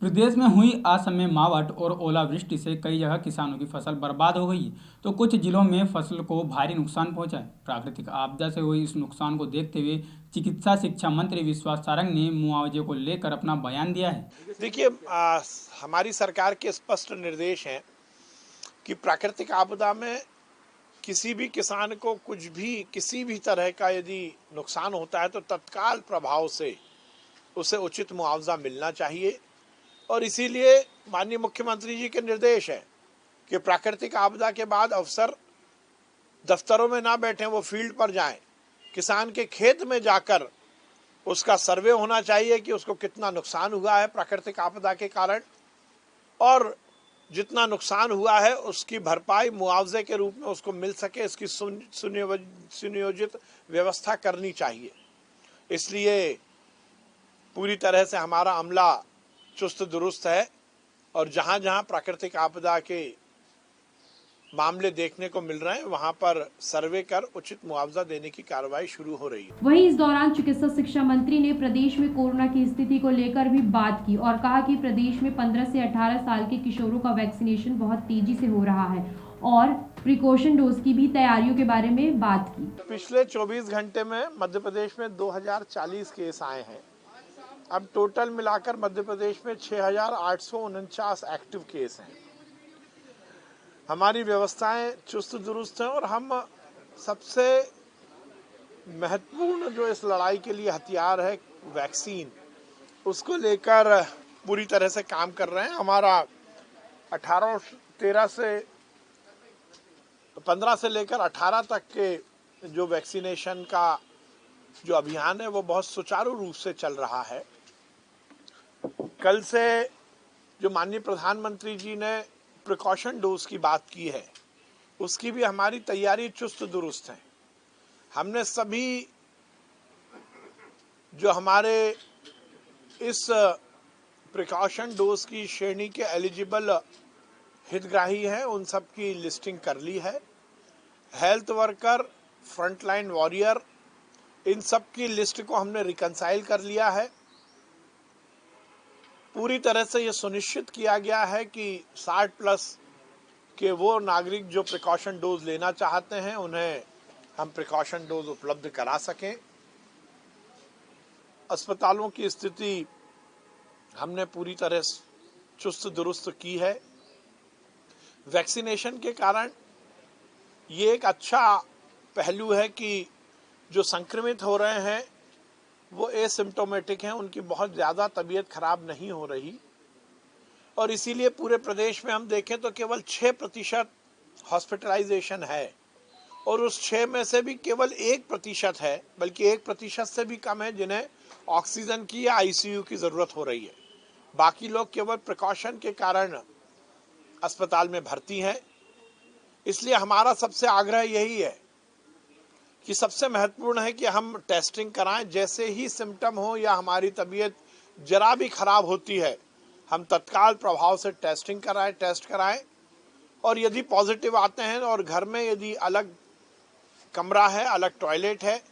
प्रदेश में हुई असमय मावठ और ओलावृष्टि से कई जगह किसानों की फसल बर्बाद हो गई, तो कुछ जिलों में फसल को भारी नुकसान पहुंचा है। प्राकृतिक आपदा से हुए इस नुकसान को देखते हुए चिकित्सा शिक्षा मंत्री विश्वास सारंग ने मुआवजे को लेकर अपना बयान दिया है। देखिए, हमारी सरकार के स्पष्ट निर्देश हैं कि प्राकृतिक आपदा में किसी भी किसान को कुछ भी किसी भी तरह का यदि नुकसान होता है तो तत्काल प्रभाव से उसे उचित मुआवजा मिलना चाहिए। और इसीलिए माननीय मुख्यमंत्री जी के निर्देश है कि प्राकृतिक आपदा के बाद अफसर दफ्तरों में ना बैठें, वो फील्ड पर जाएं, किसान के खेत में जाकर उसका सर्वे होना चाहिए कि उसको कितना नुकसान हुआ है प्राकृतिक आपदा के कारण, और जितना नुकसान हुआ है उसकी भरपाई मुआवजे के रूप में उसको मिल सके, इसकी सुनियोजित व्यवस्था करनी चाहिए। इसलिए पूरी तरह से हमारा अमला चुस्त दुरुस्त है और जहां जहां प्राकृतिक आपदा के मामले देखने को मिल रहे हैं वहां पर सर्वे कर उचित मुआवजा देने की कार्रवाई शुरू हो रही है। वहीं इस दौरान चिकित्सा शिक्षा मंत्री ने प्रदेश में कोरोना की स्थिति को लेकर भी बात की और कहा कि प्रदेश में 15 से 18 साल के किशोरों का वैक्सीनेशन बहुत तेजी से हो रहा है और प्रिकॉशन डोज की भी तैयारियों के बारे में बात की। पिछले 24 घंटे में मध्य प्रदेश में 2040 केस आए हैं। अब टोटल मिलाकर मध्य प्रदेश में 6,849 एक्टिव केस हैं। हमारी व्यवस्थाएं चुस्त दुरुस्त हैं और हम सबसे महत्वपूर्ण जो इस लड़ाई के लिए हथियार है वैक्सीन, उसको लेकर पूरी तरह से काम कर रहे हैं। हमारा 15 से लेकर 18 तक के जो वैक्सीनेशन का जो अभियान है वो बहुत सुचारू रूप से चल रहा है। कल से जो माननीय प्रधानमंत्री जी ने प्रिकॉशन डोज की बात की है, उसकी भी हमारी तैयारी चुस्त दुरुस्त है। हमने सभी जो हमारे इस प्रिकॉशन डोज की श्रेणी के एलिजिबल हितग्राही हैं उन सब की लिस्टिंग कर ली है। हेल्थ वर्कर, फ्रंटलाइन वॉरियर, इन सब की लिस्ट को हमने रिकंसाइल कर लिया है। पूरी तरह से ये सुनिश्चित किया गया है कि 60 प्लस के वो नागरिक जो प्रिकॉशन डोज लेना चाहते हैं उन्हें हम प्रिकॉशन डोज उपलब्ध करा सकें। अस्पतालों की स्थिति हमने पूरी तरह चुस्त दुरुस्त की है। वैक्सीनेशन के कारण ये एक अच्छा पहलू है कि जो संक्रमित हो रहे हैं वो एसिम्प्टोमेटिक हैं, उनकी बहुत ज़्यादा तबीयत खराब नहीं हो रही। और इसीलिए पूरे प्रदेश में हम देखें तो केवल 6% हॉस्पिटलाइजेशन है और उस 6 में से भी केवल 1% है, बल्कि 1% से भी कम है जिन्हें ऑक्सीजन की या आईसीयू की ज़रूरत हो रही है। बाकी लोग केवल प्रिकॉशन के कारण अस्पताल में भर्ती हैं। इसलिए हमारा सबसे आग्रह यही है कि सबसे महत्वपूर्ण है कि हम टेस्टिंग कराएं। जैसे ही सिम्टम हो या हमारी तबीयत जरा भी खराब होती है, हम तत्काल प्रभाव से टेस्ट कराएं और यदि पॉजिटिव आते हैं और घर में यदि अलग कमरा है, अलग टॉयलेट है,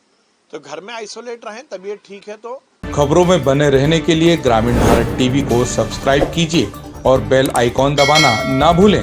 तो घर में आइसोलेट रहें। तबीयत ठीक है तो। खबरों में बने रहने के लिए ग्रामीण भारत टीवी को सब्सक्राइब कीजिए और बेल आइकॉन दबाना ना भूलें।